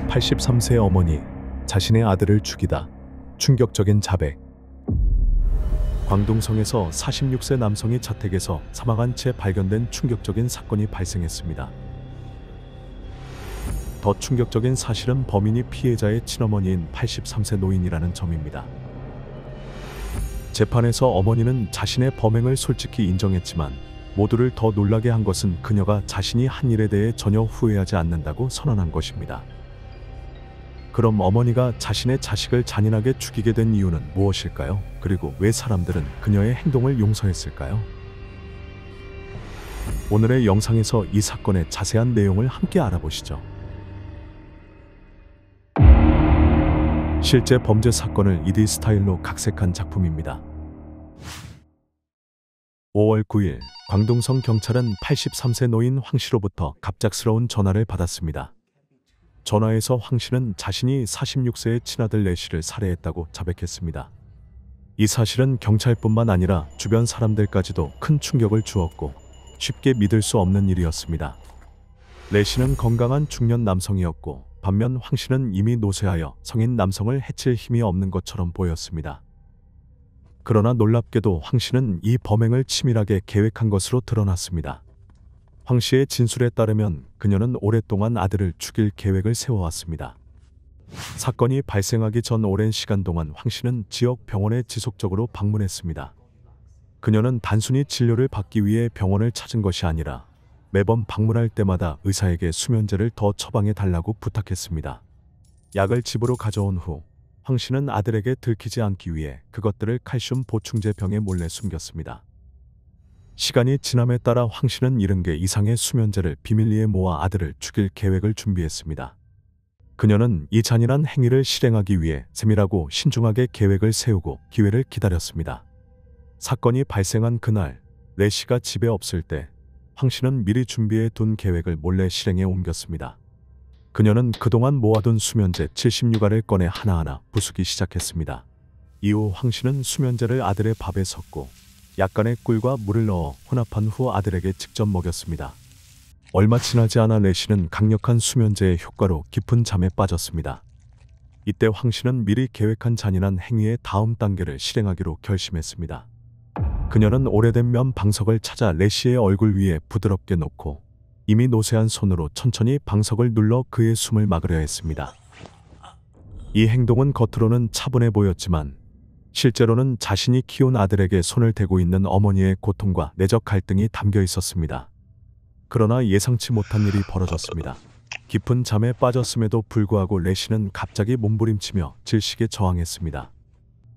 83세 어머니, 자신의 아들을 죽이다. 충격적인 자백. 광둥성에서 46세 남성이 자택에서 사망한 채 발견된 충격적인 사건이 발생했습니다. 더 충격적인 사실은 범인이 피해자의 친어머니인 83세 노인이라는 점입니다. 재판에서 어머니는 자신의 범행을 솔직히 인정했지만 모두를 더 놀라게 한 것은 그녀가 자신이 한 일에 대해 전혀 후회하지 않는다고 선언한 것입니다. 그럼 어머니가 자신의 자식을 잔인하게 죽이게 된 이유는 무엇일까요? 그리고 왜 사람들은 그녀의 행동을 용서했을까요? 오늘의 영상에서 이 사건의 자세한 내용을 함께 알아보시죠. 실제 범죄 사건을 2D 스타일로 각색한 작품입니다. 5월 9일, 광둥성 경찰은 83세 노인 황 씨로부터 갑작스러운 전화를 받았습니다. 전화에서 황 씨는 자신이 46세의 친아들 레 씨를 살해했다고 자백했습니다. 이 사실은 경찰뿐만 아니라 주변 사람들까지도 큰 충격을 주었고 쉽게 믿을 수 없는 일이었습니다. 레 씨는 건강한 중년 남성이었고 반면 황 씨는 이미 노쇠하여 성인 남성을 해칠 힘이 없는 것처럼 보였습니다. 그러나 놀랍게도 황 씨는 이 범행을 치밀하게 계획한 것으로 드러났습니다. 황 씨의 진술에 따르면 그녀는 오랫동안 아들을 죽일 계획을 세워왔습니다. 사건이 발생하기 전 오랜 시간 동안 황 씨는 지역 병원에 지속적으로 방문했습니다. 그녀는 단순히 진료를 받기 위해 병원을 찾은 것이 아니라 매번 방문할 때마다 의사에게 수면제를 더 처방해 달라고 부탁했습니다. 약을 집으로 가져온 후 황 씨는 아들에게 들키지 않기 위해 그것들을 칼슘 보충제 병에 몰래 숨겼습니다. 시간이 지남에 따라 황 씨는 70개 이상의 수면제를 비밀리에 모아 아들을 죽일 계획을 준비했습니다. 그녀는 이 잔인한 행위를 실행하기 위해 세밀하고 신중하게 계획을 세우고 기회를 기다렸습니다. 사건이 발생한 그날, 레 씨가 집에 없을 때 황 씨는 미리 준비해 둔 계획을 몰래 실행에 옮겼습니다. 그녀는 그동안 모아둔 수면제 76알을 꺼내 하나하나 부수기 시작했습니다. 이후 황 씨는 수면제를 아들의 밥에 섞고 약간의 꿀과 물을 넣어 혼합한 후 아들에게 직접 먹였습니다. 얼마 지나지 않아 레 씨는 강력한 수면제의 효과로 깊은 잠에 빠졌습니다. 이때 황 씨는 미리 계획한 잔인한 행위의 다음 단계를 실행하기로 결심했습니다. 그녀는 오래된 면 방석을 찾아 레 씨의 얼굴 위에 부드럽게 놓고 이미 노쇠한 손으로 천천히 방석을 눌러 그의 숨을 막으려 했습니다. 이 행동은 겉으로는 차분해 보였지만 실제로는 자신이 키운 아들에게 손을 대고 있는 어머니의 고통과 내적 갈등이 담겨 있었습니다. 그러나 예상치 못한 일이 벌어졌습니다. 깊은 잠에 빠졌음에도 불구하고 레 씨는 갑자기 몸부림치며 질식에 저항했습니다.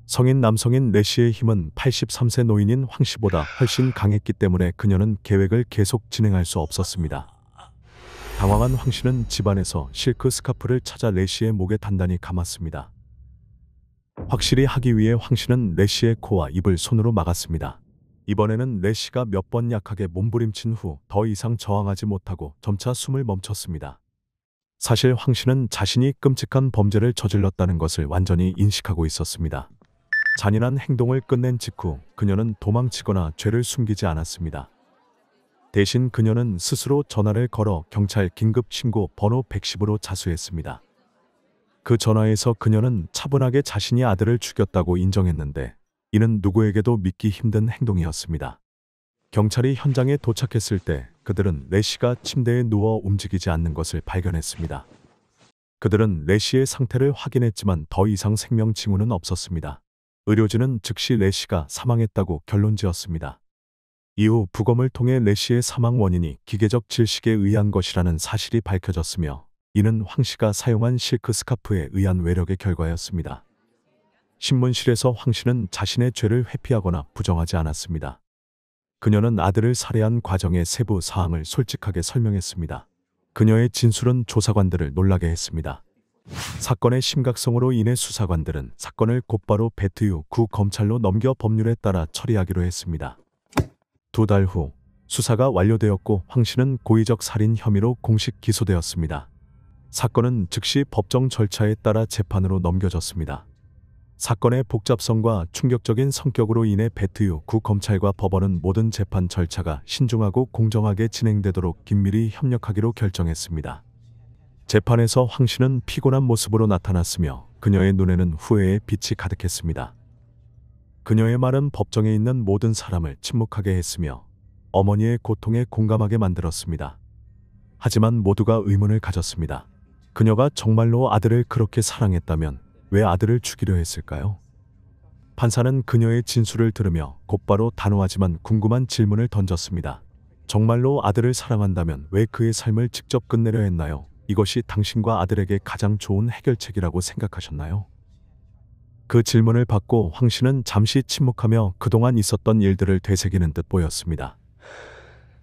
성인 남성인 레 씨의 힘은 83세 노인인 황 씨보다 훨씬 강했기 때문에 그녀는 계획을 계속 진행할 수 없었습니다. 당황한 황 씨는 집안에서 실크 스카프를 찾아 레 씨의 목에 단단히 감았습니다. 확실히 하기 위해 황 씨는 레 씨의 코와 입을 손으로 막았습니다. 이번에는 레 씨가 몇 번 약하게 몸부림친 후 더 이상 저항하지 못하고 점차 숨을 멈췄습니다. 사실 황 씨는 자신이 끔찍한 범죄를 저질렀다는 것을 완전히 인식하고 있었습니다. 잔인한 행동을 끝낸 직후 그녀는 도망치거나 죄를 숨기지 않았습니다. 대신 그녀는 스스로 전화를 걸어 경찰 긴급 신고 번호 110으로 자수했습니다. 그 전화에서 그녀는 차분하게 자신이 아들을 죽였다고 인정했는데 이는 누구에게도 믿기 힘든 행동이었습니다. 경찰이 현장에 도착했을 때 그들은 레 씨가 침대에 누워 움직이지 않는 것을 발견했습니다. 그들은 레 씨의 상태를 확인했지만 더 이상 생명 징후는 없었습니다. 의료진은 즉시 레 씨가 사망했다고 결론지었습니다. 이후 부검을 통해 레 씨의 사망 원인이 기계적 질식에 의한 것이라는 사실이 밝혀졌으며 이는 황 씨가 사용한 실크 스카프에 의한 외력의 결과였습니다. 신문실에서 황 씨는 자신의 죄를 회피하거나 부정하지 않았습니다. 그녀는 아들을 살해한 과정의 세부 사항을 솔직하게 설명했습니다. 그녀의 진술은 조사관들을 놀라게 했습니다. 사건의 심각성으로 인해 수사관들은 사건을 곧바로 배트유 구 검찰로 넘겨 법률에 따라 처리하기로 했습니다. 2달 후 수사가 완료되었고 황 씨는 고의적 살인 혐의로 공식 기소되었습니다. 사건은 즉시 법정 절차에 따라 재판으로 넘겨졌습니다. 사건의 복잡성과 충격적인 성격으로 인해 배트유 구 검찰과 법원은 모든 재판 절차가 신중하고 공정하게 진행되도록 긴밀히 협력하기로 결정했습니다. 재판에서 황 씨는 피곤한 모습으로 나타났으며 그녀의 눈에는 후회의 빛이 가득했습니다. 그녀의 말은 법정에 있는 모든 사람을 침묵하게 했으며 어머니의 고통에 공감하게 만들었습니다. 하지만 모두가 의문을 가졌습니다. 그녀가 정말로 아들을 그렇게 사랑했다면 왜 아들을 죽이려 했을까요? 판사는 그녀의 진술을 들으며 곧바로 단호하지만 궁금한 질문을 던졌습니다. 정말로 아들을 사랑한다면 왜 그의 삶을 직접 끝내려 했나요? 이것이 당신과 아들에게 가장 좋은 해결책이라고 생각하셨나요? 그 질문을 받고 황 씨는 잠시 침묵하며 그동안 있었던 일들을 되새기는 듯 보였습니다.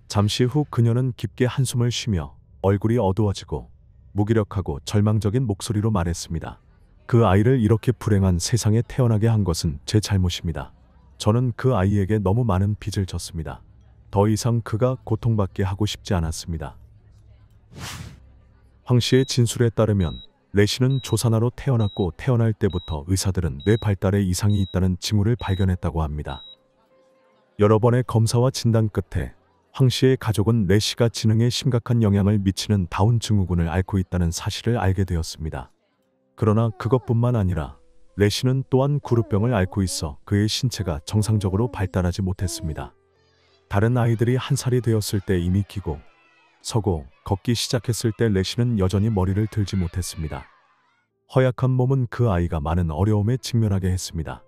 잠시 후 그녀는 깊게 한숨을 쉬며 얼굴이 어두워지고 무기력하고 절망적인 목소리로 말했습니다. 그 아이를 이렇게 불행한 세상에 태어나게 한 것은 제 잘못입니다. 저는 그 아이에게 너무 많은 빚을 졌습니다. 더 이상 그가 고통받게 하고 싶지 않았습니다. 황 씨의 진술에 따르면 레 씨는 조산아로 태어났고 태어날 때부터 의사들은 뇌 발달에 이상이 있다는 징후를 발견했다고 합니다. 여러 번의 검사와 진단 끝에 황 씨의 가족은 레 씨가 지능에 심각한 영향을 미치는 다운 증후군을 앓고 있다는 사실을 알게 되었습니다. 그러나 그것뿐만 아니라 레 씨는 또한 구루병을 앓고 있어 그의 신체가 정상적으로 발달하지 못했습니다. 다른 아이들이 1살이 되었을 때 이미 기고, 서고, 걷기 시작했을 때 레 씨는 여전히 머리를 들지 못했습니다. 허약한 몸은 그 아이가 많은 어려움에 직면하게 했습니다.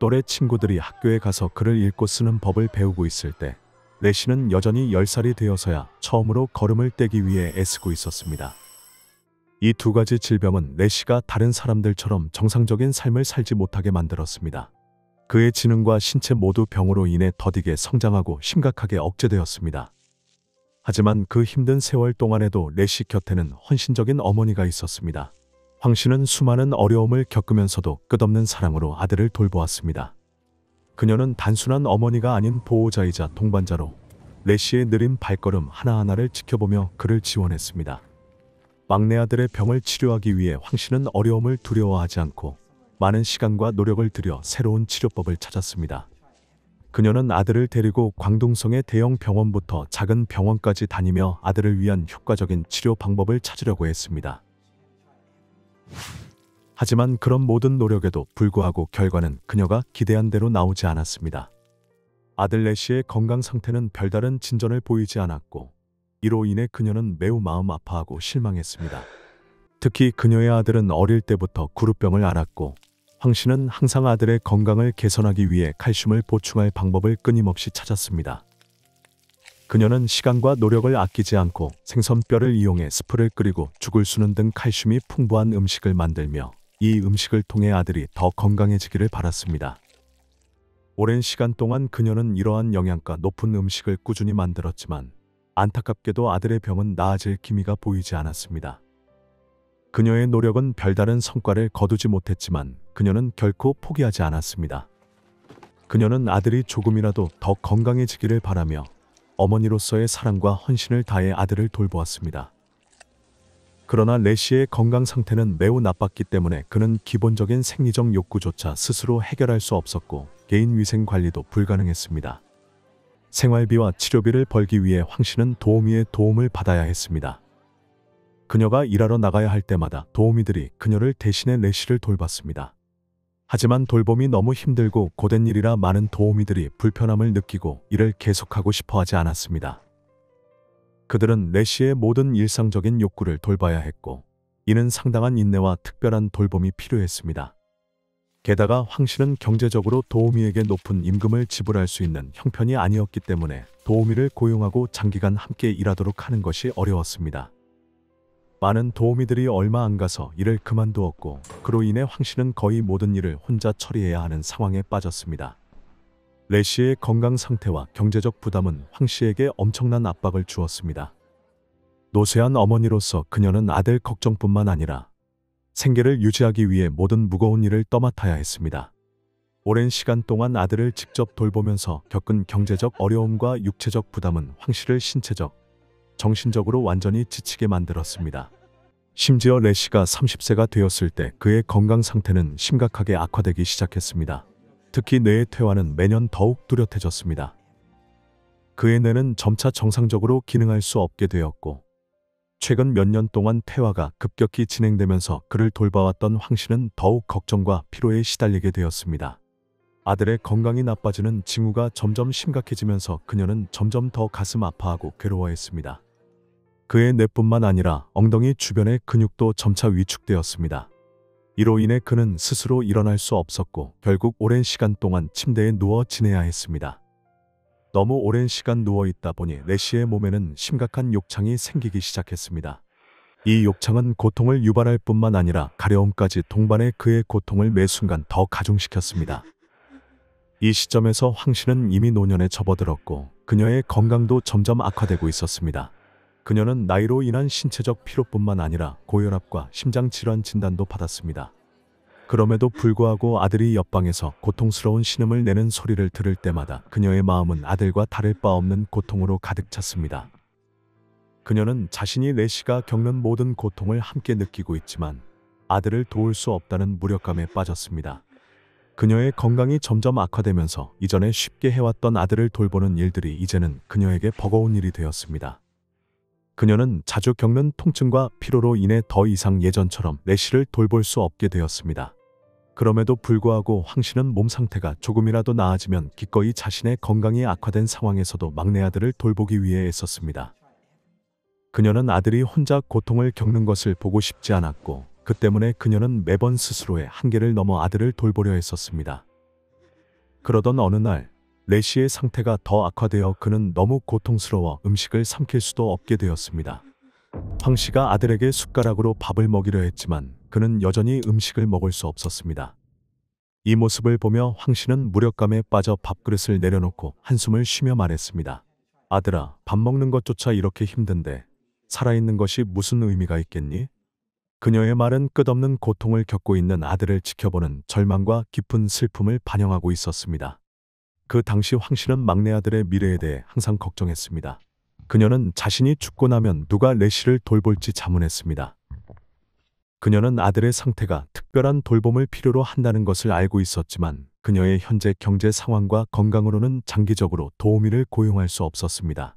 또래 친구들이 학교에 가서 글을 읽고 쓰는 법을 배우고 있을 때 레 씨는 여전히 10살이 되어서야 처음으로 걸음을 떼기 위해 애쓰고 있었습니다. 이 두 가지 질병은 레 씨가 다른 사람들처럼 정상적인 삶을 살지 못하게 만들었습니다. 그의 지능과 신체 모두 병으로 인해 더디게 성장하고 심각하게 억제되었습니다. 하지만 그 힘든 세월 동안에도 레 씨 곁에는 헌신적인 어머니가 있었습니다. 황 씨는 수많은 어려움을 겪으면서도 끝없는 사랑으로 아들을 돌보았습니다. 그녀는 단순한 어머니가 아닌 보호자이자 동반자로 레 씨의 느린 발걸음 하나하나를 지켜보며 그를 지원했습니다. 막내 아들의 병을 치료하기 위해 황 씨는 어려움을 두려워하지 않고 많은 시간과 노력을 들여 새로운 치료법을 찾았습니다. 그녀는 아들을 데리고 광둥성의 대형 병원부터 작은 병원까지 다니며 아들을 위한 효과적인 치료 방법을 찾으려고 했습니다. 하지만 그런 모든 노력에도 불구하고 결과는 그녀가 기대한 대로 나오지 않았습니다. 아들 레 씨의 건강 상태는 별다른 진전을 보이지 않았고 이로 인해 그녀는 매우 마음 아파하고 실망했습니다. 특히 그녀의 아들은 어릴 때부터 구루병을 앓았고 황 씨는 항상 아들의 건강을 개선하기 위해 칼슘을 보충할 방법을 끊임없이 찾았습니다. 그녀는 시간과 노력을 아끼지 않고 생선뼈를 이용해 스프를 끓이고 죽을 수는 등 칼슘이 풍부한 음식을 만들며 이 음식을 통해 아들이 더 건강해지기를 바랐습니다. 오랜 시간 동안 그녀는 이러한 영양가 높은 음식을 꾸준히 만들었지만 안타깝게도 아들의 병은 나아질 기미가 보이지 않았습니다. 그녀의 노력은 별다른 성과를 거두지 못했지만 그녀는 결코 포기하지 않았습니다. 그녀는 아들이 조금이라도 더 건강해지기를 바라며 어머니로서의 사랑과 헌신을 다해 아들을 돌보았습니다. 그러나 레 씨의 건강 상태는 매우 나빴기 때문에 그는 기본적인 생리적 욕구조차 스스로 해결할 수 없었고 개인 위생 관리도 불가능했습니다. 생활비와 치료비를 벌기 위해 황 씨는 도우미의 도움을 받아야 했습니다. 그녀가 일하러 나가야 할 때마다 도우미들이 그녀를 대신해 레 씨를 돌봤습니다. 하지만 돌봄이 너무 힘들고 고된 일이라 많은 도우미들이 불편함을 느끼고 일을 계속하고 싶어 하지 않았습니다. 그들은 레 씨의 모든 일상적인 욕구를 돌봐야 했고 이는 상당한 인내와 특별한 돌봄이 필요했습니다. 게다가 황 씨는 경제적으로 도우미에게 높은 임금을 지불할 수 있는 형편이 아니었기 때문에 도우미를 고용하고 장기간 함께 일하도록 하는 것이 어려웠습니다. 많은 도우미들이 얼마 안 가서 일을 그만두었고 그로 인해 황 씨는 거의 모든 일을 혼자 처리해야 하는 상황에 빠졌습니다. 레 씨의 건강 상태와 경제적 부담은 황 씨에게 엄청난 압박을 주었습니다. 노쇠한 어머니로서 그녀는 아들 걱정뿐만 아니라 생계를 유지하기 위해 모든 무거운 일을 떠맡아야 했습니다. 오랜 시간 동안 아들을 직접 돌보면서 겪은 경제적 어려움과 육체적 부담은 황 씨를 신체적, 정신적으로 완전히 지치게 만들었습니다. 심지어 레 씨가 30세가 되었을 때 그의 건강 상태는 심각하게 악화되기 시작했습니다. 특히 뇌의 퇴화는 매년 더욱 뚜렷해졌습니다. 그의 뇌는 점차 정상적으로 기능할 수 없게 되었고 최근 몇 년 동안 태화가 급격히 진행되면서 그를 돌봐왔던 황 씨는 더욱 걱정과 피로에 시달리게 되었습니다. 아들의 건강이 나빠지는 징후가 점점 심각해지면서 그녀는 점점 더 가슴 아파하고 괴로워했습니다. 그의 뇌뿐만 아니라 엉덩이 주변의 근육도 점차 위축되었습니다. 이로 인해 그는 스스로 일어날 수 없었고 결국 오랜 시간 동안 침대에 누워 지내야 했습니다. 너무 오랜 시간 누워있다 보니 레시의 몸에는 심각한 욕창이 생기기 시작했습니다. 이 욕창은 고통을 유발할 뿐만 아니라 가려움까지 동반해 그의 고통을 매 순간 더 가중시켰습니다. 이 시점에서 황 씨는 이미 노년에 접어들었고 그녀의 건강도 점점 악화되고 있었습니다. 그녀는 나이로 인한 신체적 피로뿐만 아니라 고혈압과 심장질환 진단도 받았습니다. 그럼에도 불구하고 아들이 옆방에서 고통스러운 신음을 내는 소리를 들을 때마다 그녀의 마음은 아들과 다를 바 없는 고통으로 가득 찼습니다. 그녀는 자신이 레시가 겪는 모든 고통을 함께 느끼고 있지만 아들을 도울 수 없다는 무력감에 빠졌습니다. 그녀의 건강이 점점 악화되면서 이전에 쉽게 해왔던 아들을 돌보는 일들이 이제는 그녀에게 버거운 일이 되었습니다. 그녀는 자주 겪는 통증과 피로로 인해 더 이상 예전처럼 레시를 돌볼 수 없게 되었습니다. 그럼에도 불구하고 황 씨는 몸 상태가 조금이라도 나아지면 기꺼이 자신의 건강이 악화된 상황에서도 막내 아들을 돌보기 위해 애썼습니다. 그녀는 아들이 혼자 고통을 겪는 것을 보고 싶지 않았고 그 때문에 그녀는 매번 스스로의 한계를 넘어 아들을 돌보려 했었습니다. 그러던 어느 날 레시의 상태가 더 악화되어 그는 너무 고통스러워 음식을 삼킬 수도 없게 되었습니다. 황 씨가 아들에게 숟가락으로 밥을 먹이려 했지만 그는 여전히 음식을 먹을 수 없었습니다. 이 모습을 보며 황 씨는 무력감에 빠져 밥그릇을 내려놓고 한숨을 쉬며 말했습니다. 아들아, 밥 먹는 것조차 이렇게 힘든데 살아있는 것이 무슨 의미가 있겠니? 그녀의 말은 끝없는 고통을 겪고 있는 아들을 지켜보는 절망과 깊은 슬픔을 반영하고 있었습니다. 그 당시 황 씨는 막내 아들의 미래에 대해 항상 걱정했습니다. 그녀는 자신이 죽고 나면 누가 레시를 돌볼지 자문했습니다. 그녀는 아들의 상태가 특별한 돌봄을 필요로 한다는 것을 알고 있었지만 그녀의 현재 경제 상황과 건강으로는 장기적으로 도우미를 고용할 수 없었습니다.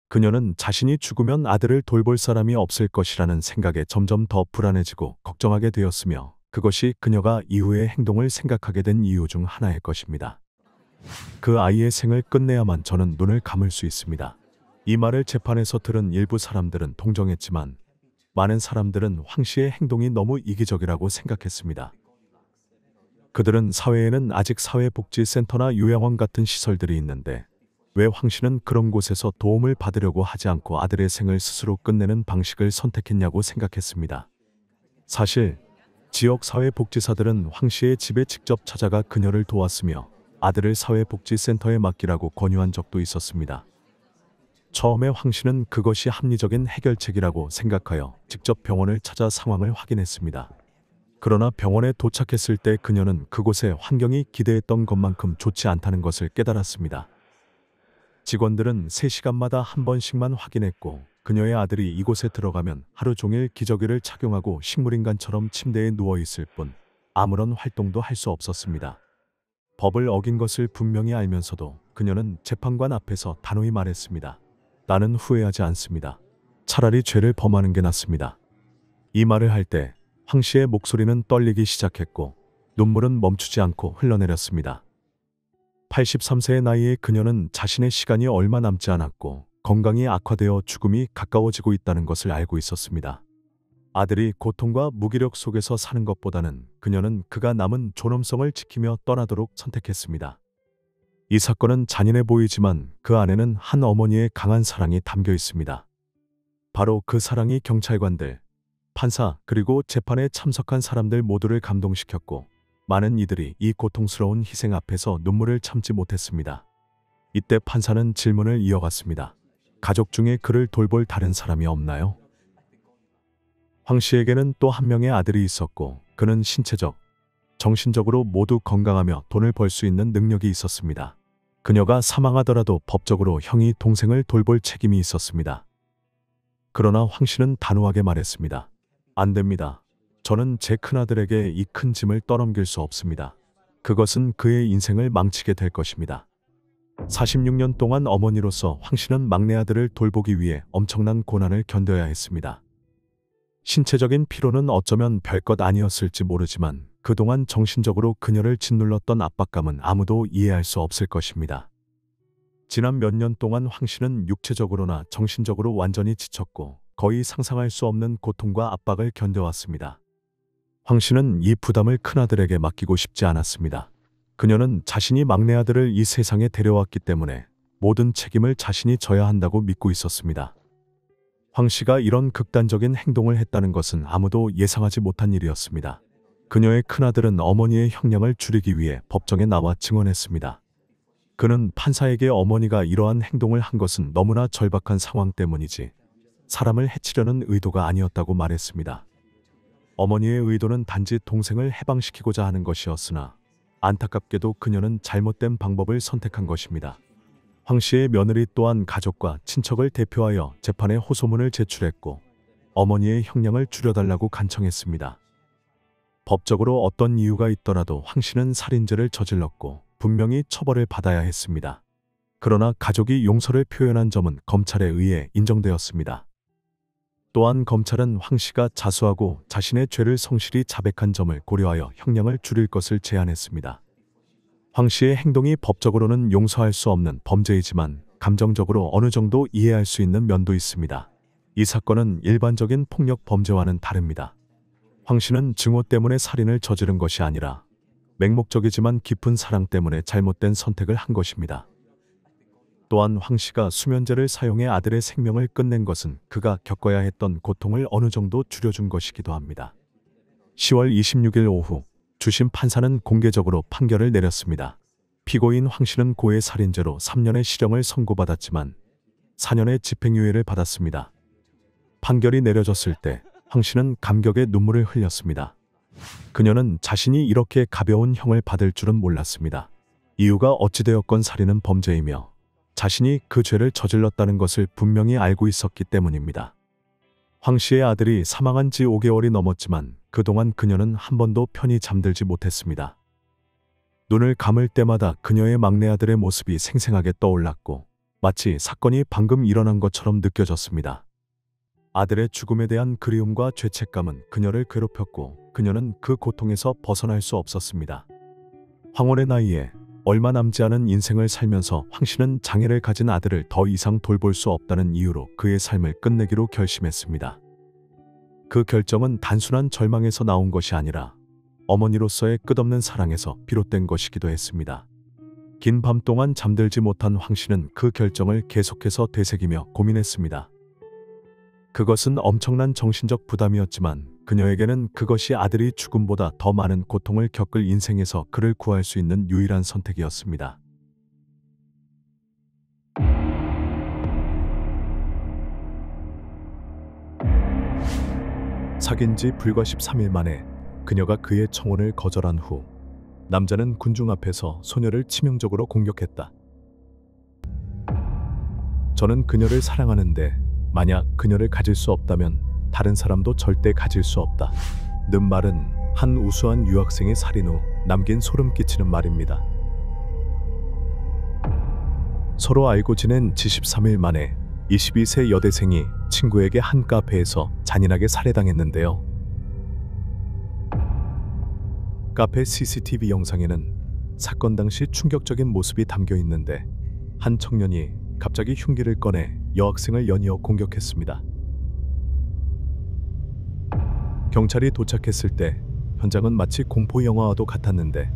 그녀는 자신이 죽으면 아들을 돌볼 사람이 없을 것이라는 생각에 점점 더 불안해지고 걱정하게 되었으며 그것이 그녀가 이후의 행동을 생각하게 된 이유 중 하나일 것입니다. 그 아이의 생을 끝내야만 저는 눈을 감을 수 있습니다. 이 말을 재판에서 들은 일부 사람들은 동정했지만 많은 사람들은 황 씨의 행동이 너무 이기적이라고 생각했습니다. 그들은 사회에는 아직 사회복지센터나 요양원 같은 시설들이 있는데 왜 황 씨는 그런 곳에서 도움을 받으려고 하지 않고 아들의 생을 스스로 끝내는 방식을 선택했냐고 생각했습니다. 사실 지역 사회복지사들은 황 씨의 집에 직접 찾아가 그녀를 도왔으며 아들을 사회복지센터에 맡기라고 권유한 적도 있었습니다. 처음에 황 씨는 그것이 합리적인 해결책이라고 생각하여 직접 병원을 찾아 상황을 확인했습니다. 그러나 병원에 도착했을 때 그녀는 그곳의 환경이 기대했던 것만큼 좋지 않다는 것을 깨달았습니다. 직원들은 3시간마다 한 번씩만 확인했고 그녀의 아들이 이곳에 들어가면 하루 종일 기저귀를 착용하고 식물인간처럼 침대에 누워있을 뿐 아무런 활동도 할 수 없었습니다. 법을 어긴 것을 분명히 알면서도 그녀는 재판관 앞에서 단호히 말했습니다. 나는 후회하지 않습니다. 차라리 죄를 범하는 게 낫습니다. 이 말을 할 때 황 씨의 목소리는 떨리기 시작했고 눈물은 멈추지 않고 흘러내렸습니다. 83세의 나이에 그녀는 자신의 시간이 얼마 남지 않았고 건강이 악화되어 죽음이 가까워지고 있다는 것을 알고 있었습니다. 아들이 고통과 무기력 속에서 사는 것보다는 그녀는 그가 남은 존엄성을 지키며 떠나도록 선택했습니다. 이 사건은 잔인해 보이지만 그 안에는 한 어머니의 강한 사랑이 담겨 있습니다. 바로 그 사랑이 경찰관들, 판사 그리고 재판에 참석한 사람들 모두를 감동시켰고 많은 이들이 이 고통스러운 희생 앞에서 눈물을 참지 못했습니다. 이때 판사는 질문을 이어갔습니다. 가족 중에 그를 돌볼 다른 사람이 없나요? 황 씨에게는 또 한 명의 아들이 있었고 그는 신체적, 정신적으로 모두 건강하며 돈을 벌 수 있는 능력이 있었습니다. 그녀가 사망하더라도 법적으로 형이 동생을 돌볼 책임이 있었습니다. 그러나 황 씨는 단호하게 말했습니다. 안 됩니다. 저는 제 큰아들에게 이 큰 짐을 떠넘길 수 없습니다. 그것은 그의 인생을 망치게 될 것입니다. 46년 동안 어머니로서 황 씨는 막내 아들을 돌보기 위해 엄청난 고난을 견뎌야 했습니다. 신체적인 피로는 어쩌면 별것 아니었을지 모르지만 그동안 정신적으로 그녀를 짓눌렀던 압박감은 아무도 이해할 수 없을 것입니다. 지난 몇 년 동안 황 씨는 육체적으로나 정신적으로 완전히 지쳤고 거의 상상할 수 없는 고통과 압박을 견뎌왔습니다. 황 씨는 이 부담을 큰아들에게 맡기고 싶지 않았습니다. 그녀는 자신이 막내 아들을 이 세상에 데려왔기 때문에 모든 책임을 자신이 져야 한다고 믿고 있었습니다. 황 씨가 이런 극단적인 행동을 했다는 것은 아무도 예상하지 못한 일이었습니다. 그녀의 큰아들은 어머니의 형량을 줄이기 위해 법정에 나와 증언했습니다. 그는 판사에게 어머니가 이러한 행동을 한 것은 너무나 절박한 상황 때문이지 사람을 해치려는 의도가 아니었다고 말했습니다. 어머니의 의도는 단지 동생을 해방시키고자 하는 것이었으나 안타깝게도 그녀는 잘못된 방법을 선택한 것입니다. 황 씨의 며느리 또한 가족과 친척을 대표하여 재판에 호소문을 제출했고 어머니의 형량을 줄여달라고 간청했습니다. 법적으로 어떤 이유가 있더라도 황 씨는 살인죄를 저질렀고 분명히 처벌을 받아야 했습니다. 그러나 가족이 용서를 표현한 점은 검찰에 의해 인정되었습니다. 또한 검찰은 황 씨가 자수하고 자신의 죄를 성실히 자백한 점을 고려하여 형량을 줄일 것을 제안했습니다. 황 씨의 행동이 법적으로는 용서할 수 없는 범죄이지만 감정적으로 어느 정도 이해할 수 있는 면도 있습니다. 이 사건은 일반적인 폭력 범죄와는 다릅니다. 황 씨는 증오 때문에 살인을 저지른 것이 아니라 맹목적이지만 깊은 사랑 때문에 잘못된 선택을 한 것입니다. 또한 황 씨가 수면제를 사용해 아들의 생명을 끝낸 것은 그가 겪어야 했던 고통을 어느 정도 줄여준 것이기도 합니다. 10월 26일 오후 주심 판사는 공개적으로 판결을 내렸습니다. 피고인 황 씨는 고해 살인죄로 3년의 실형을 선고받았지만 4년의 집행유예를 받았습니다. 판결이 내려졌을 때 황 씨는 감격의 눈물을 흘렸습니다. 그녀는 자신이 이렇게 가벼운 형을 받을 줄은 몰랐습니다. 이유가 어찌되었건 살인은 범죄이며 자신이 그 죄를 저질렀다는 것을 분명히 알고 있었기 때문입니다. 황 씨의 아들이 사망한 지 5개월이 넘었지만 그동안 그녀는 한 번도 편히 잠들지 못했습니다. 눈을 감을 때마다 그녀의 막내 아들의 모습이 생생하게 떠올랐고 마치 사건이 방금 일어난 것처럼 느껴졌습니다. 아들의 죽음에 대한 그리움과 죄책감은 그녀를 괴롭혔고 그녀는 그 고통에서 벗어날 수 없었습니다. 황홀의 나이에 얼마 남지 않은 인생을 살면서 황 씨는 장애를 가진 아들을 더 이상 돌볼 수 없다는 이유로 그의 삶을 끝내기로 결심했습니다. 그 결정은 단순한 절망에서 나온 것이 아니라 어머니로서의 끝없는 사랑에서 비롯된 것이기도 했습니다. 긴 밤 동안 잠들지 못한 황 씨는 그 결정을 계속해서 되새기며 고민했습니다. 그것은 엄청난 정신적 부담이었지만 그녀에게는 그것이 아들이 죽음보다 더 많은 고통을 겪을 인생에서 그를 구할 수 있는 유일한 선택이었습니다. 사귄 지 불과 13일 만에 그녀가 그의 청혼을 거절한 후 남자는 군중 앞에서 소녀를 치명적으로 공격했다. 저는 그녀를 사랑하는데 만약 그녀를 가질 수 없다면 다른 사람도 절대 가질 수 없다. 는 말은 한 우수한 유학생의 살인 후 남긴 소름 끼치는 말입니다. 서로 알고 지낸 지 13일 만에 22세 여대생이 친구에게 한 카페에서 잔인하게 살해당했는데요. 카페 CCTV 영상에는 사건 당시 충격적인 모습이 담겨 있는데 한 청년이 갑자기 흉기를 꺼내 여학생을 연이어 공격했습니다. 경찰이 도착했을 때 현장은 마치 공포 영화와도 같았는데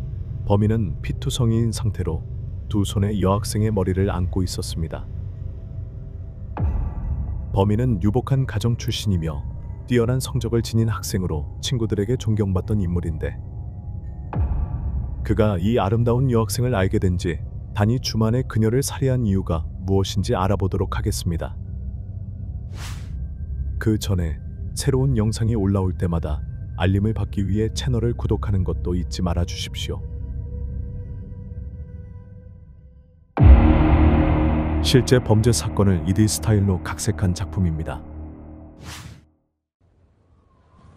범인은 피투성이인 상태로 두 손에 여학생의 머리를 안고 있었습니다. 범인은 유복한 가정 출신이며 뛰어난 성적을 지닌 학생으로 친구들에게 존경받던 인물인데 그가 이 아름다운 여학생을 알게 된 지 단이 주 만에 그녀를 살해한 이유가 무엇인지 알아보도록 하겠습니다. 그 전에 새로운 영상이 올라올 때마다 알림을 받기 위해 채널을 구독하는 것도 잊지 말아 주십시오. 실제 범죄 사건을 2D 스타일로 각색한 작품입니다.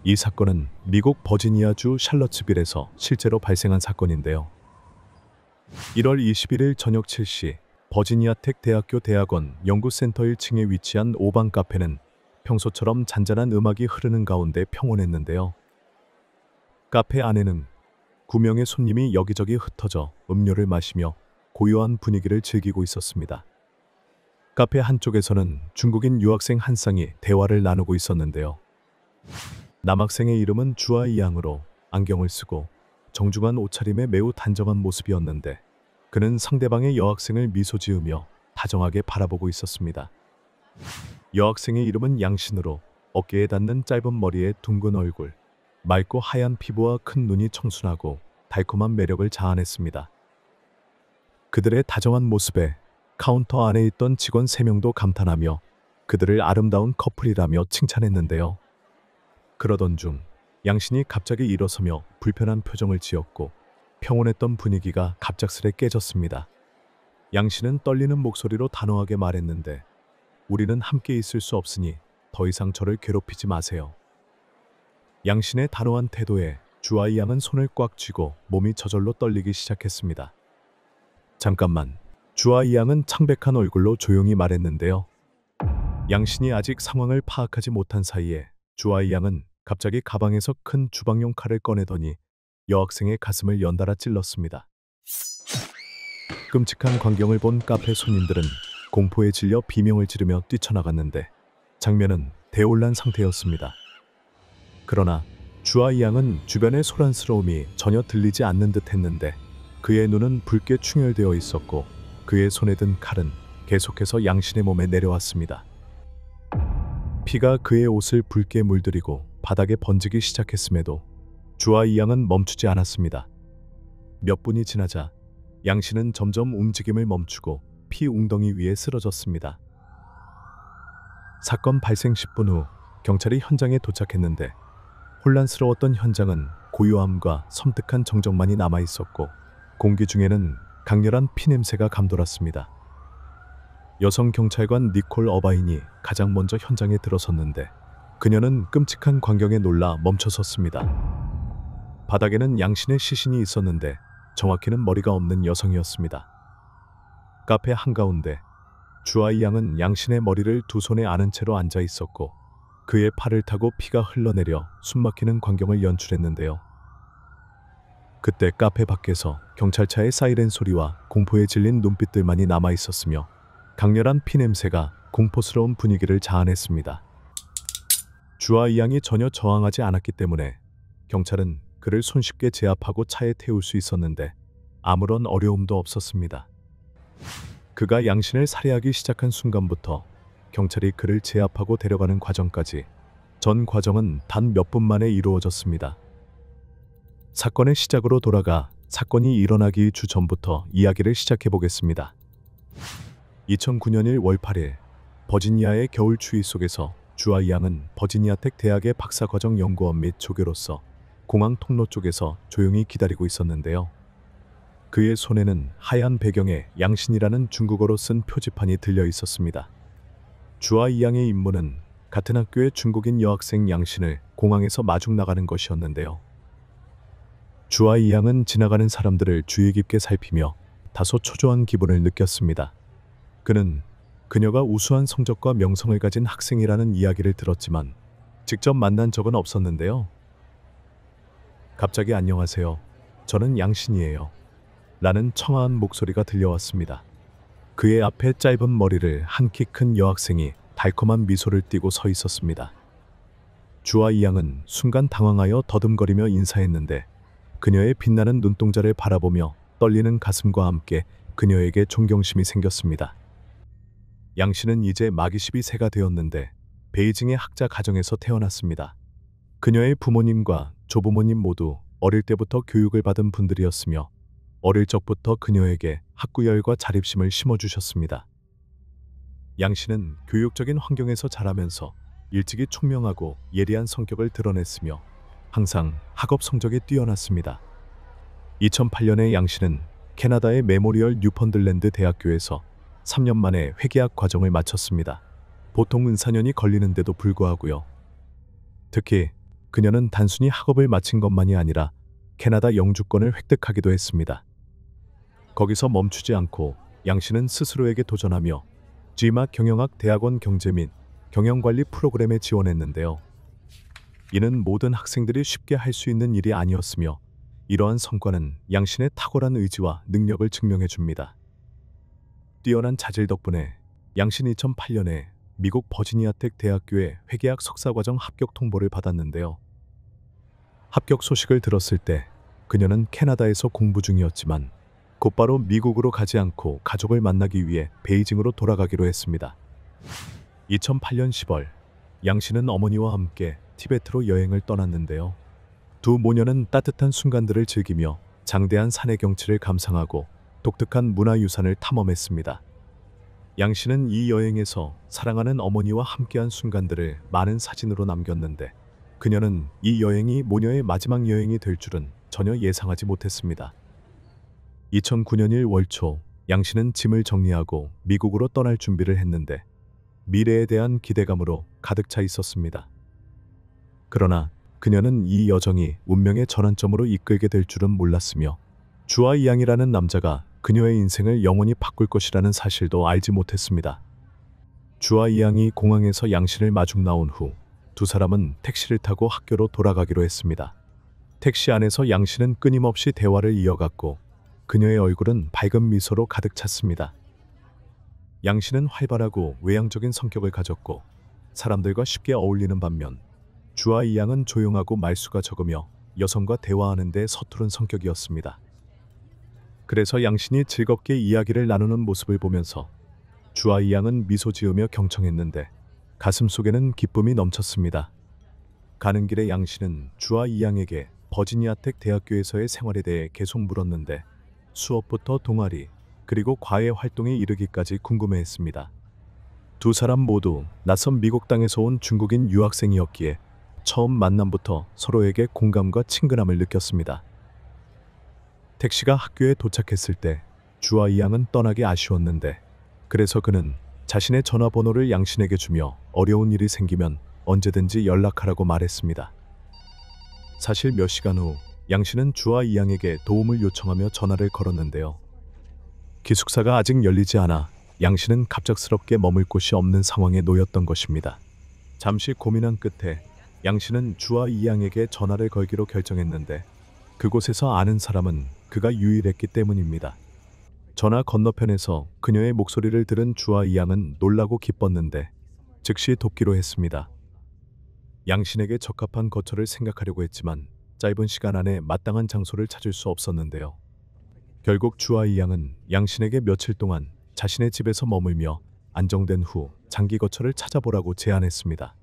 이 사건은 미국 버지니아주 샬럿츠빌에서 실제로 발생한 사건인데요. 1월 21일 저녁 7시 버지니아텍 대학교 대학원 연구센터 1층에 위치한 오방 카페는 평소처럼 잔잔한 음악이 흐르는 가운데 평온했는데요. 카페 안에는 9명의 손님이 여기저기 흩어져 음료를 마시며 고요한 분위기를 즐기고 있었습니다. 카페 한쪽에서는 중국인 유학생 한 쌍이 대화를 나누고 있었는데요. 남학생의 이름은 주아이양으로 안경을 쓰고 정중한 옷차림에 매우 단정한 모습이었는데 그는 상대방의 여학생을 미소 지으며 다정하게 바라보고 있었습니다. 여학생의 이름은 양신으로 어깨에 닿는 짧은 머리에 둥근 얼굴, 맑고 하얀 피부와 큰 눈이 청순하고 달콤한 매력을 자아냈습니다. 그들의 다정한 모습에 카운터 안에 있던 직원 3명도 감탄하며 그들을 아름다운 커플이라며 칭찬했는데요. 그러던 중 양신이 갑자기 일어서며 불편한 표정을 지었고 평온했던 분위기가 갑작스레 깨졌습니다. 양신은 떨리는 목소리로 단호하게 말했는데 우리는 함께 있을 수 없으니 더 이상 저를 괴롭히지 마세요. 양신의 단호한 태도에 주아이 양은 손을 꽉 쥐고 몸이 저절로 떨리기 시작했습니다. 잠깐만, 주아이 양은 창백한 얼굴로 조용히 말했는데요. 양신이 아직 상황을 파악하지 못한 사이에 주아이 양은 갑자기 가방에서 큰 주방용 칼을 꺼내더니 여학생의 가슴을 연달아 찔렀습니다. 끔찍한 광경을 본 카페 손님들은 공포에 질려 비명을 지르며 뛰쳐나갔는데 장면은 대혼란 상태였습니다. 그러나 주아이 양은 주변의 소란스러움이 전혀 들리지 않는 듯 했는데 그의 눈은 붉게 충혈되어 있었고 그의 손에 든 칼은 계속해서 양신의 몸에 내려왔습니다. 피가 그의 옷을 붉게 물들이고 바닥에 번지기 시작했음에도 주아이 양은 멈추지 않았습니다. 몇 분이 지나자 양신은 점점 움직임을 멈추고 피 웅덩이 위에 쓰러졌습니다. 사건 발생 10분 후 경찰이 현장에 도착했는데 혼란스러웠던 현장은 고요함과 섬뜩한 정적만이 남아 있었고 공기 중에는 강렬한 피 냄새가 감돌았습니다. 여성 경찰관 니콜 어바인이 가장 먼저 현장에 들어섰는데 그녀는 끔찍한 광경에 놀라 멈춰섰습니다. 바닥에는 양신의 시신이 있었는데 정확히는 머리가 없는 여성이었습니다. 카페 한가운데 주아이 양은 양신의 머리를 두 손에 안은 채로 앉아 있었고 그의 팔을 타고 피가 흘러내려 숨막히는 광경을 연출했는데요. 그때 카페 밖에서 경찰차의 사이렌 소리와 공포에 질린 눈빛들만이 남아 있었으며 강렬한 피 냄새가 공포스러운 분위기를 자아냈습니다. 주아이 양이 전혀 저항하지 않았기 때문에 경찰은 그를 손쉽게 제압하고 차에 태울 수 있었는데 아무런 어려움도 없었습니다. 그가 양신을 살해하기 시작한 순간부터 경찰이 그를 제압하고 데려가는 과정까지 전 과정은 단 몇 분 만에 이루어졌습니다. 사건의 시작으로 돌아가 사건이 일어나기 주 전부터 이야기를 시작해 보겠습니다. 2009년 1월 8일 버지니아의 겨울 추위 속에서 주아이 양은 버지니아텍 대학의 박사과정 연구원 및 조교로서 공항 통로 쪽에서 조용히 기다리고 있었는데요. 그의 손에는 하얀 배경에 양신이라는 중국어로 쓴 표지판이 들려 있었습니다. 주아이 양의 임무는 같은 학교의 중국인 여학생 양신을 공항에서 마중 나가는 것이었는데요. 주아이 양은 지나가는 사람들을 주의 깊게 살피며 다소 초조한 기분을 느꼈습니다. 그는 그녀가 우수한 성적과 명성을 가진 학생이라는 이야기를 들었지만 직접 만난 적은 없었는데요. 갑자기 안녕하세요. 저는 양신이에요. 라는 청아한 목소리가 들려왔습니다. 그의 앞에 짧은 머리를 한 키 큰 여학생이 달콤한 미소를 띠고 서 있었습니다. 주아이 양은 순간 당황하여 더듬거리며 인사했는데 그녀의 빛나는 눈동자를 바라보며 떨리는 가슴과 함께 그녀에게 존경심이 생겼습니다. 양신은 이제 막 22세가 되었는데 베이징의 학자 가정에서 태어났습니다. 그녀의 부모님과 조부모님 모두 어릴 때부터 교육을 받은 분들이었으며 어릴 적부터 그녀에게 학구열과 자립심을 심어주셨습니다. 양신은 교육적인 환경에서 자라면서 일찍이 총명하고 예리한 성격을 드러냈으며 항상 학업 성적이 뛰어났습니다. 2008년에 양신은 캐나다의 메모리얼 뉴펀들랜드 대학교에서 3년 만에 회계학 과정을 마쳤습니다. 보통은 4년이 걸리는데도 불구하고요. 특히 그녀는 단순히 학업을 마친 것만이 아니라 캐나다 영주권을 획득하기도 했습니다. 거기서 멈추지 않고 양 씨는 스스로에게 도전하며 GMAT 경영학 대학원 경제 및 경영관리 프로그램에 지원했는데요. 이는 모든 학생들이 쉽게 할 수 있는 일이 아니었으며 이러한 성과는 양신의 탁월한 의지와 능력을 증명해 줍니다. 뛰어난 자질 덕분에 양신 2008년에 미국 버지니아텍 대학교의 회계학 석사과정 합격 통보를 받았는데요. 합격 소식을 들었을 때 그녀는 캐나다에서 공부 중이었지만 곧바로 미국으로 가지 않고 가족을 만나기 위해 베이징으로 돌아가기로 했습니다. 2008년 10월, 양 씨는 어머니와 함께 티베트로 여행을 떠났는데요. 두 모녀는 따뜻한 순간들을 즐기며 장대한 산의 경치를 감상하고 독특한 문화유산을 탐험했습니다. 양 씨는 이 여행에서 사랑하는 어머니와 함께한 순간들을 많은 사진으로 남겼는데 그녀는 이 여행이 모녀의 마지막 여행이 될 줄은 전혀 예상하지 못했습니다. 2009년 1월 초, 양 씨는 짐을 정리하고 미국으로 떠날 준비를 했는데 미래에 대한 기대감으로 가득 차 있었습니다. 그러나 그녀는 이 여정이 운명의 전환점으로 이끌게 될 줄은 몰랐으며 주아이 양이라는 남자가 그녀의 인생을 영원히 바꿀 것이라는 사실도 알지 못했습니다. 주아이 양이 공항에서 양 씨를 마중 나온 후 두 사람은 택시를 타고 학교로 돌아가기로 했습니다. 택시 안에서 양 씨는 끊임없이 대화를 이어갔고 그녀의 얼굴은 밝은 미소로 가득 찼습니다. 양 씨는 활발하고 외향적인 성격을 가졌고 사람들과 쉽게 어울리는 반면 주아이 양은 조용하고 말수가 적으며 여성과 대화하는 데 서투른 성격이었습니다. 그래서 양신이 즐겁게 이야기를 나누는 모습을 보면서 주아이 양은 미소 지으며 경청했는데 가슴속에는 기쁨이 넘쳤습니다. 가는 길에 양신은 주아이 양에게 버지니아텍 대학교에서의 생활에 대해 계속 물었는데 수업부터 동아리 그리고 과외 활동에 이르기까지 궁금해했습니다. 두 사람 모두 낯선 미국 땅에서 온 중국인 유학생이었기에 처음 만남부터 서로에게 공감과 친근함을 느꼈습니다. 택시가 학교에 도착했을 때 주아이 양은 떠나기 아쉬웠는데 그래서 그는 자신의 전화번호를 양신에게 주며 어려운 일이 생기면 언제든지 연락하라고 말했습니다. 사실 몇 시간 후 양신은 주아이 양에게 도움을 요청하며 전화를 걸었는데요. 기숙사가 아직 열리지 않아 양신은 갑작스럽게 머물 곳이 없는 상황에 놓였던 것입니다. 잠시 고민한 끝에 양신은 주아이 양에게 전화를 걸기로 결정했는데 그곳에서 아는 사람은 그가 유일했기 때문입니다. 전화 건너편에서 그녀의 목소리를 들은 주아이 양은 놀라고 기뻤는데 즉시 돕기로 했습니다. 양신에게 적합한 거처를 생각하려고 했지만 짧은 시간 안에 마땅한 장소를 찾을 수 없었는데요. 결국 주아이 양은 양신에게 며칠 동안 자신의 집에서 머물며 안정된 후 장기 거처를 찾아보라고 제안했습니다.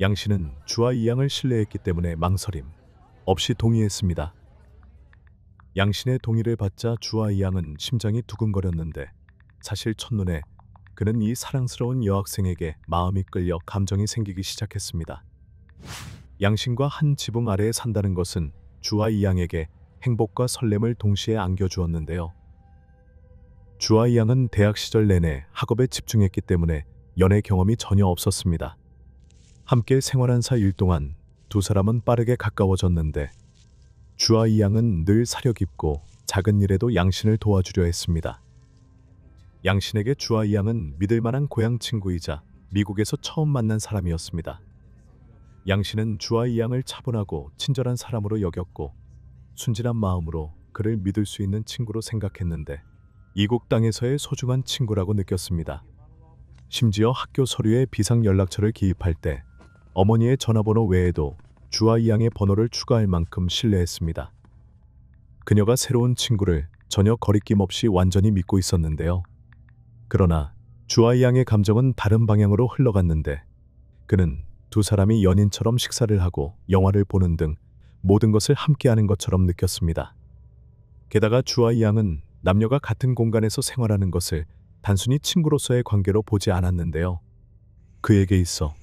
양신은 주아이 양을 신뢰했기 때문에 망설임 없이 동의했습니다. 양신의 동의를 받자 주아이 양은 심장이 두근거렸는데 사실 첫눈에 그는 이 사랑스러운 여학생에게 마음이 끌려 감정이 생기기 시작했습니다. 양신과 한 지붕 아래에 산다는 것은 주아이 양에게 행복과 설렘을 동시에 안겨주었는데요. 주아이 양은 대학 시절 내내 학업에 집중했기 때문에 연애 경험이 전혀 없었습니다. 함께 생활한 4일 동안 두 사람은 빠르게 가까워졌는데 주아이 양은 늘 사려 깊고 작은 일에도 양신을 도와주려 했습니다. 양신에게 주아이 양은 믿을 만한 고향 친구이자 미국에서 처음 만난 사람이었습니다. 양신은 주아이 양을 차분하고 친절한 사람으로 여겼고 순진한 마음으로 그를 믿을 수 있는 친구로 생각했는데 이국 땅에서의 소중한 친구라고 느꼈습니다. 심지어 학교 서류에 비상 연락처를 기입할 때 어머니의 전화번호 외에도 주아이 양의 번호를 추가할 만큼 신뢰했습니다. 그녀가 새로운 친구를 전혀 거리낌 없이 완전히 믿고 있었는데요. 그러나 주아이 양의 감정은 다른 방향으로 흘러갔는데 그는 두 사람이 연인처럼 식사를 하고 영화를 보는 등 모든 것을 함께하는 것처럼 느꼈습니다. 게다가 주아이 양은 남녀가 같은 공간에서 생활하는 것을 단순히 친구로서의 관계로 보지 않았는데요. 그에게 있어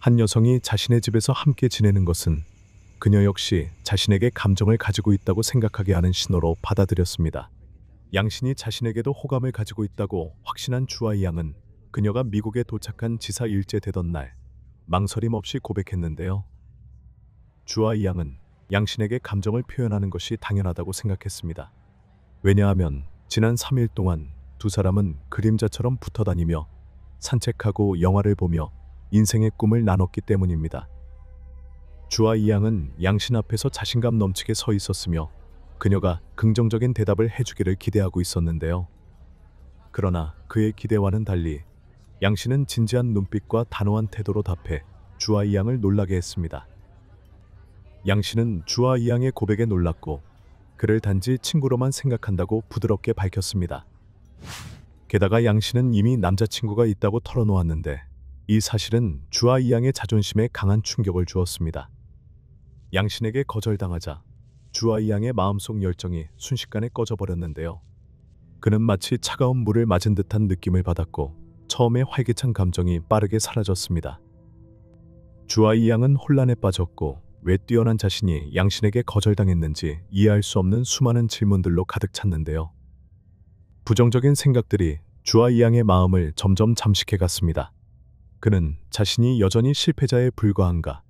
한 여성이 자신의 집에서 함께 지내는 것은 그녀 역시 자신에게 감정을 가지고 있다고 생각하게 하는 신호로 받아들였습니다. 양신이 자신에게도 호감을 가지고 있다고 확신한 주아이 양은 그녀가 미국에 도착한 지사 일째 되던 날 망설임 없이 고백했는데요. 주아이 양은 양신에게 감정을 표현하는 것이 당연하다고 생각했습니다. 왜냐하면 지난 3일 동안 두 사람은 그림자처럼 붙어 다니며 산책하고 영화를 보며 인생의 꿈을 나눴기 때문입니다. 주아 이양은 양신 앞에서 자신감 넘치게 서 있었으며 그녀가 긍정적인 대답을 해주기를 기대하고 있었는데요. 그러나 그의 기대와는 달리 양신은 진지한 눈빛과 단호한 태도로 답해 주아 이양을 놀라게 했습니다. 양신은 주아 이양의 고백에 놀랐고 그를 단지 친구로만 생각한다고 부드럽게 밝혔습니다. 게다가 양신은 이미 남자친구가 있다고 털어놓았는데 이 사실은 주아 이양의 자존심에 강한 충격을 주었습니다. 양신에게 거절당하자 주아 이양의 마음속 열정이 순식간에 꺼져버렸는데요. 그는 마치 차가운 물을 맞은 듯한 느낌을 받았고 처음의 활기찬 감정이 빠르게 사라졌습니다. 주아 이양은 혼란에 빠졌고 왜 뛰어난 자신이 양신에게 거절당했는지 이해할 수 없는 수많은 질문들로 가득 찼는데요. 부정적인 생각들이 주아 이양의 마음을 점점 잠식해 갔습니다. 그는 자신이 여전히 실패자에 불과한가?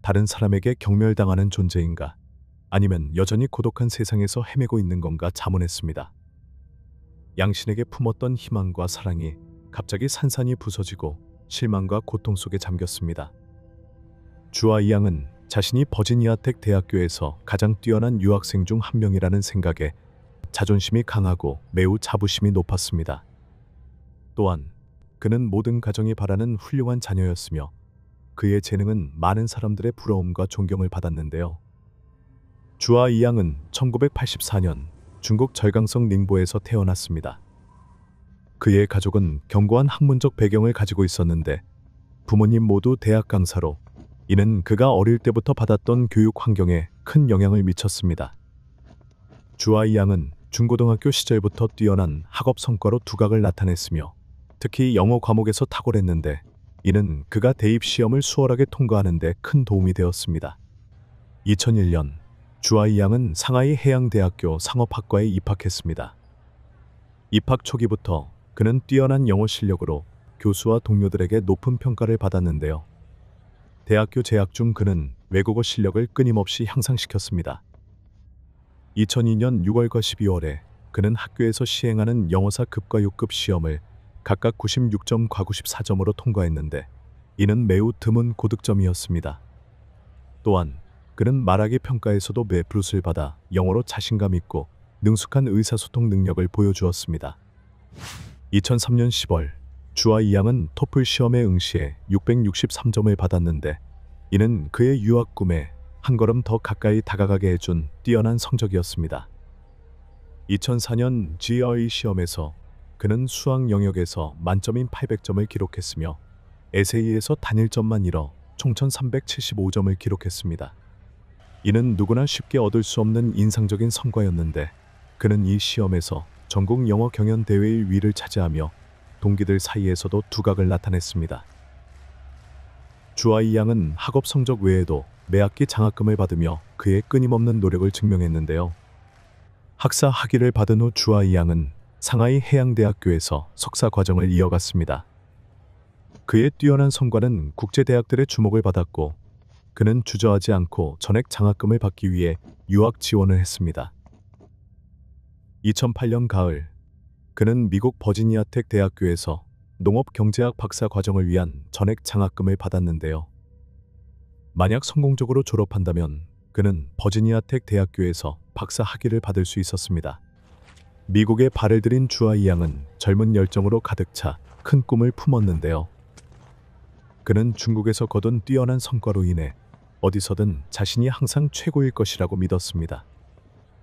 다른 사람에게 경멸당하는 존재인가? 아니면 여전히 고독한 세상에서 헤매고 있는 건가 자문했습니다. 양신에게 품었던 희망과 사랑이 갑자기 산산이 부서지고 실망과 고통 속에 잠겼습니다. 주아 이양은 자신이 버지니아텍 대학교에서 가장 뛰어난 유학생 중 한 명이라는 생각에 자존심이 강하고 매우 자부심이 높았습니다. 또한 그는 모든 가정이 바라는 훌륭한 자녀였으며 그의 재능은 많은 사람들의 부러움과 존경을 받았는데요. 주아 이양은 1984년 중국 절강성 닝보에서 태어났습니다. 그의 가족은 견고한 학문적 배경을 가지고 있었는데 부모님 모두 대학 강사로 이는 그가 어릴 때부터 받았던 교육 환경에 큰 영향을 미쳤습니다. 주아 이양은 중고등학교 시절부터 뛰어난 학업 성과로 두각을 나타냈으며 특히 영어 과목에서 탁월했는데 이는 그가 대입 시험을 수월하게 통과하는 데 큰 도움이 되었습니다. 2001년 주아 이양은 상하이 해양대학교 상업학과에 입학했습니다. 입학 초기부터 그는 뛰어난 영어 실력으로 교수와 동료들에게 높은 평가를 받았는데요. 대학교 재학 중 그는 외국어 실력을 끊임없이 향상시켰습니다. 2002년 6월과 12월에 그는 학교에서 시행하는 영어사 급과 6급 시험을 각각 96점과 94점으로 통과했는데 이는 매우 드문 고득점이었습니다. 또한 그는 말하기 평가에서도 B+을 받아 영어로 자신감 있고 능숙한 의사소통 능력을 보여주었습니다. 2003년 10월 주아 이양은 토플 시험에 응시해 663점을 받았는데 이는 그의 유학 꿈에 한 걸음 더 가까이 다가가게 해준 뛰어난 성적이었습니다. 2004년 GRE 시험에서 그는 수학 영역에서 만점인 800점을 기록했으며 에세이에서 단일점만 잃어 총 1375점을 기록했습니다. 이는 누구나 쉽게 얻을 수 없는 인상적인 성과였는데 그는 이 시험에서 전국 영어 경연 대회의 위를 차지하며 동기들 사이에서도 두각을 나타냈습니다. 주아 이양은 학업 성적 외에도 매학기 장학금을 받으며 그의 끊임없는 노력을 증명했는데요. 학사 학위를 받은 후 주아 이양은 상하이 해양대학교에서 석사 과정을 이어갔습니다. 그의 뛰어난 성과는 국제대학들의 주목을 받았고 그는 주저하지 않고 전액 장학금을 받기 위해 유학 지원을 했습니다. 2008년 가을 그는 미국 버지니아텍 대학교에서 농업경제학 박사 과정을 위한 전액 장학금을 받았는데요. 만약 성공적으로 졸업한다면 그는 버지니아텍 대학교에서 박사 학위를 받을 수 있었습니다. 미국에 발을 들인 주아 이양은 젊은 열정으로 가득 차 큰 꿈을 품었는데요. 그는 중국에서 거둔 뛰어난 성과로 인해 어디서든 자신이 항상 최고일 것이라고 믿었습니다.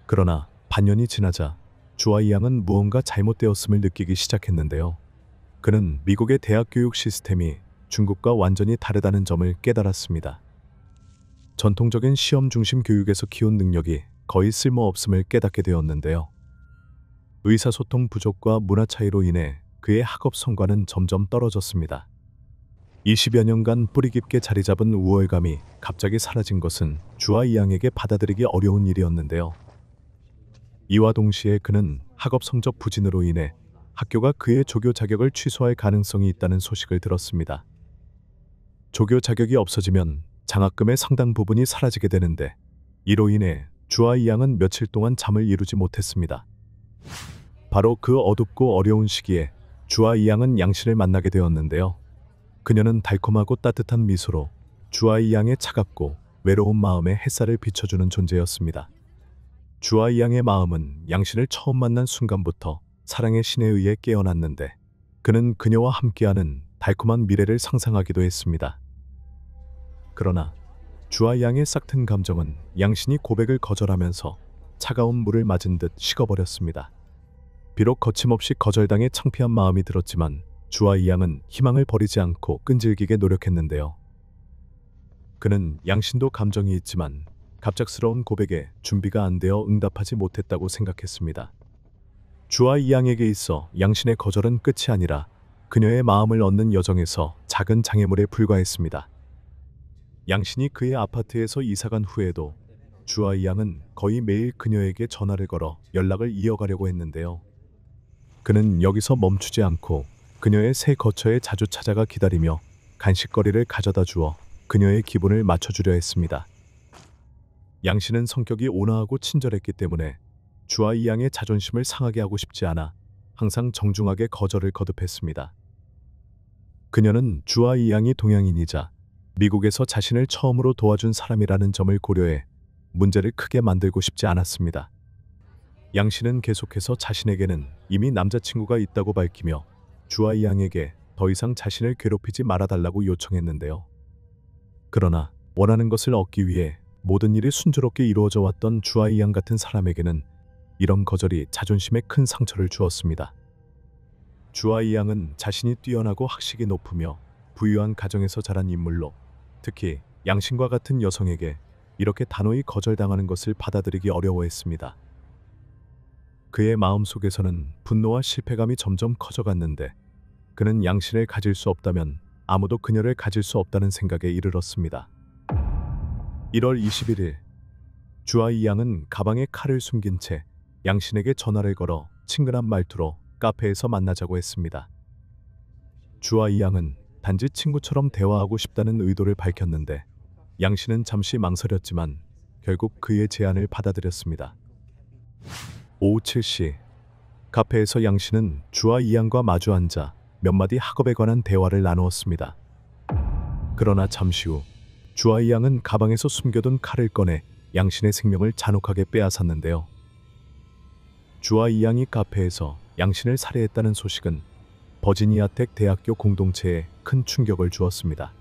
그러나 반년이 지나자 주아 이양은 무언가 잘못되었음을 느끼기 시작했는데요. 그는 미국의 대학 교육 시스템이 중국과 완전히 다르다는 점을 깨달았습니다. 전통적인 시험 중심 교육에서 키운 능력이 거의 쓸모없음을 깨닫게 되었는데요. 의사소통 부족과 문화 차이로 인해 그의 학업 성과는 점점 떨어졌습니다. 20여 년간 뿌리 깊게 자리 잡은 우월감이 갑자기 사라진 것은 주아 이양에게 받아들이기 어려운 일이었는데요. 이와 동시에 그는 학업 성적 부진으로 인해 학교가 그의 조교 자격을 취소할 가능성이 있다는 소식을 들었습니다. 조교 자격이 없어지면 장학금의 상당 부분이 사라지게 되는데, 이로 인해 주아 이양은 며칠 동안 잠을 이루지 못했습니다. 바로 그 어둡고 어려운 시기에 주와 이양은 양신을 만나게 되었는데요. 그녀는 달콤하고 따뜻한 미소로 주와 이양의 차갑고 외로운 마음에 햇살을 비춰주는 존재였습니다. 주와 이양의 마음은 양신을 처음 만난 순간부터 사랑의 신에 의해 깨어났는데 그는 그녀와 함께하는 달콤한 미래를 상상하기도 했습니다. 그러나 주와 이양의 싹튼 감정은 양신이 고백을 거절하면서 차가운 물을 맞은 듯 식어버렸습니다. 비록 거침없이 거절당해 창피한 마음이 들었지만 주와 이양은 희망을 버리지 않고 끈질기게 노력했는데요. 그는 양신도 감정이 있지만 갑작스러운 고백에 준비가 안 되어 응답하지 못했다고 생각했습니다. 주와 이양에게 있어 양신의 거절은 끝이 아니라 그녀의 마음을 얻는 여정에서 작은 장애물에 불과했습니다. 양신이 그의 아파트에서 이사간 후에도 주와 이양은 거의 매일 그녀에게 전화를 걸어 연락을 이어가려고 했는데요. 그는 여기서 멈추지 않고 그녀의 새 거처에 자주 찾아가 기다리며 간식거리를 가져다 주어 그녀의 기분을 맞춰주려 했습니다. 양신은 성격이 온화하고 친절했기 때문에 주와 이양의 자존심을 상하게 하고 싶지 않아 항상 정중하게 거절을 거듭했습니다. 그녀는 주와 이양이 동양인이자 미국에서 자신을 처음으로 도와준 사람이라는 점을 고려해 문제를 크게 만들고 싶지 않았습니다. 양신은 계속해서 자신에게는 이미 남자친구가 있다고 밝히며 주와 이양에게 더 이상 자신을 괴롭히지 말아달라고 요청했는데요. 그러나 원하는 것을 얻기 위해 모든 일이 순조롭게 이루어져 왔던 주와 이양 같은 사람에게는 이런 거절이 자존심에 큰 상처를 주었습니다. 주와 이양은 자신이 뛰어나고 학식이 높으며 부유한 가정에서 자란 인물로 특히 양신과 같은 여성에게 이렇게 단호히 거절당하는 것을 받아들이기 어려워했습니다. 그의 마음속에서는 분노와 실패감이 점점 커져갔는데 그는 양신을 가질 수 없다면 아무도 그녀를 가질 수 없다는 생각에 이르렀습니다. 1월 21일 주와 이양은 가방에 칼을 숨긴 채 양신에게 전화를 걸어 친근한 말투로 카페에서 만나자고 했습니다. 주와 이양은 단지 친구처럼 대화하고 싶다는 의도를 밝혔는데 양신은 잠시 망설였지만 결국 그의 제안을 받아들였습니다. 오후 7시 카페에서 양신은 주와 이양과 마주 앉아 몇 마디 학업에 관한 대화를 나누었습니다. 그러나 잠시 후 주와 이양은 가방에서 숨겨둔 칼을 꺼내 양신의 생명을 잔혹하게 빼앗았는데요. 주와 이양이 카페에서 양신을 살해했다는 소식은 버지니아텍 대학교 공동체에 큰 충격을 주었습니다.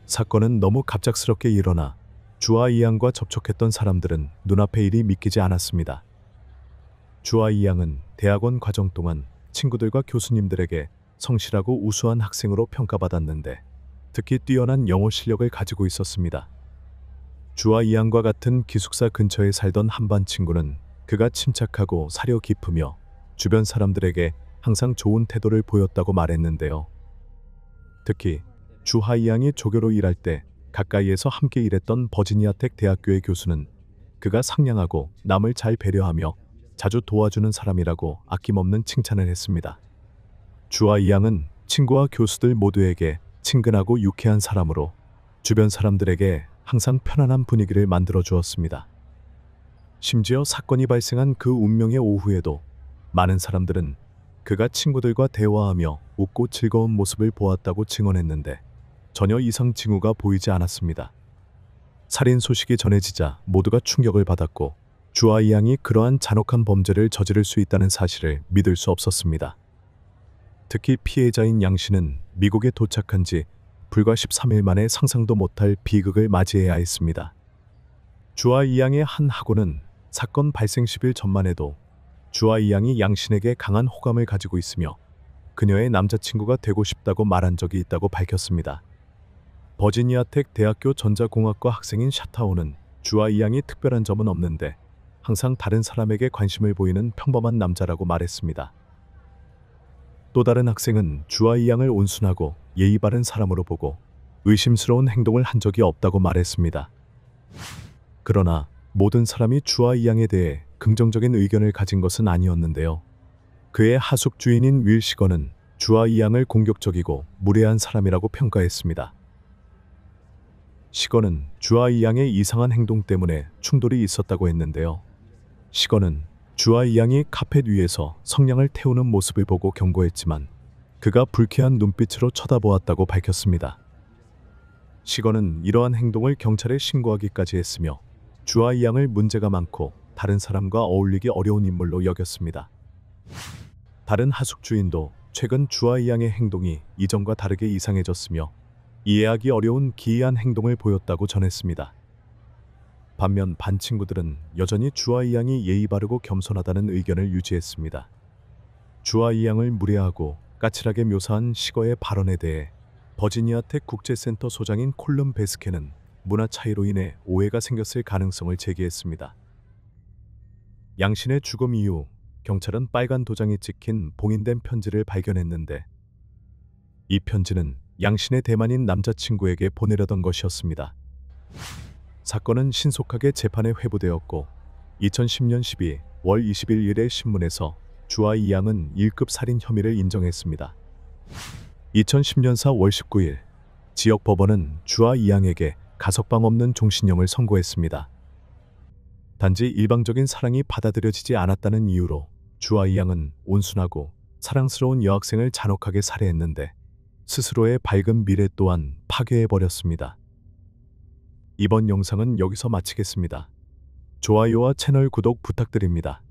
사건은 너무 갑작스럽게 일어나 주와 이양과 접촉했던 사람들은 눈앞의 일이 믿기지 않았습니다. 주와 이양은 대학원 과정 동안 친구들과 교수님들에게 성실하고 우수한 학생으로 평가받았는데 특히 뛰어난 영어 실력을 가지고 있었습니다. 주와 이양과 같은 기숙사 근처에 살던 한반 친구는 그가 침착하고 사려 깊으며 주변 사람들에게 항상 좋은 태도를 보였다고 말했는데요. 특히 주하 이양이 조교로 일할 때 가까이에서 함께 일했던 버지니아텍 대학교의 교수는 그가 상냥하고 남을 잘 배려하며 자주 도와주는 사람이라고 아낌없는 칭찬을 했습니다. 주와 이양은 친구와 교수들 모두에게 친근하고 유쾌한 사람으로 주변 사람들에게 항상 편안한 분위기를 만들어 주었습니다. 심지어 사건이 발생한 그 운명의 오후에도 많은 사람들은 그가 친구들과 대화하며 웃고 즐거운 모습을 보았다고 증언했는데 전혀 이상 징후가 보이지 않았습니다. 살인 소식이 전해지자 모두가 충격을 받았고 주와 이양이 그러한 잔혹한 범죄를 저지를 수 있다는 사실을 믿을 수 없었습니다. 특히 피해자인 양씨는 미국에 도착한 지 불과 13일 만에 상상도 못할 비극을 맞이해야 했습니다. 주와 이양의 한 학우는 사건 발생 10일 전만 해도 주와 이양이 양신에게 강한 호감을 가지고 있으며 그녀의 남자친구가 되고 싶다고 말한 적이 있다고 밝혔습니다. 버지니아텍 대학교 전자공학과 학생인 샤타오는 주와 이양이 특별한 점은 없는데 항상 다른 사람에게 관심을 보이는 평범한 남자라고 말했습니다. 또 다른 학생은 주와 이양을 온순하고 예의 바른 사람으로 보고 의심스러운 행동을 한 적이 없다고 말했습니다. 그러나 모든 사람이 주와 이양에 대해 긍정적인 의견을 가진 것은 아니었는데요. 그의 하숙 주인인 윌 시건은 주와 이양을 공격적이고 무례한 사람이라고 평가했습니다. 시건은 주와 이양의 이상한 행동 때문에 충돌이 있었다고 했는데요. 시건은 주아 이양이 카펫 위에서 성냥을 태우는 모습을 보고 경고했지만 그가 불쾌한 눈빛으로 쳐다보았다고 밝혔습니다. 시건은 이러한 행동을 경찰에 신고하기까지 했으며 주아 이양을 문제가 많고 다른 사람과 어울리기 어려운 인물로 여겼습니다. 다른 하숙 주인도 최근 주아 이양의 행동이 이전과 다르게 이상해졌으며 이해하기 어려운 기이한 행동을 보였다고 전했습니다. 반면 반 친구들은 여전히 주아 이양이 예의 바르고 겸손하다는 의견을 유지했습니다. 주아 이양을 무례하고 까칠하게 묘사한 시거의 발언에 대해 버지니아 텍 국제센터 소장인 콜름 베스케는 문화 차이로 인해 오해가 생겼을 가능성을 제기했습니다. 양신의 죽음 이후 경찰은 빨간 도장이 찍힌 봉인된 편지를 발견했는데 이 편지는 양신의 대만인 남자친구에게 보내려던 것이었습니다. 사건은 신속하게 재판에 회부되었고 2010년 12월 21일에 신문에서 주아 이양은 1급 살인 혐의를 인정했습니다. 2010년 4월 19일 지역 법원은 주아 이양에게 가석방 없는 종신형을 선고했습니다. 단지 일방적인 사랑이 받아들여지지 않았다는 이유로 주아 이양은 온순하고 사랑스러운 여학생을 잔혹하게 살해했는데 스스로의 밝은 미래 또한 파괴해버렸습니다. 이번 영상은 여기서 마치겠습니다. 좋아요와 채널 구독 부탁드립니다.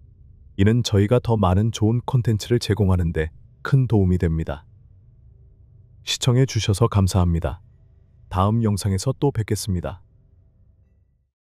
이는 저희가 더 많은 좋은 콘텐츠를 제공하는데 큰 도움이 됩니다. 시청해 주셔서 감사합니다. 다음 영상에서 또 뵙겠습니다.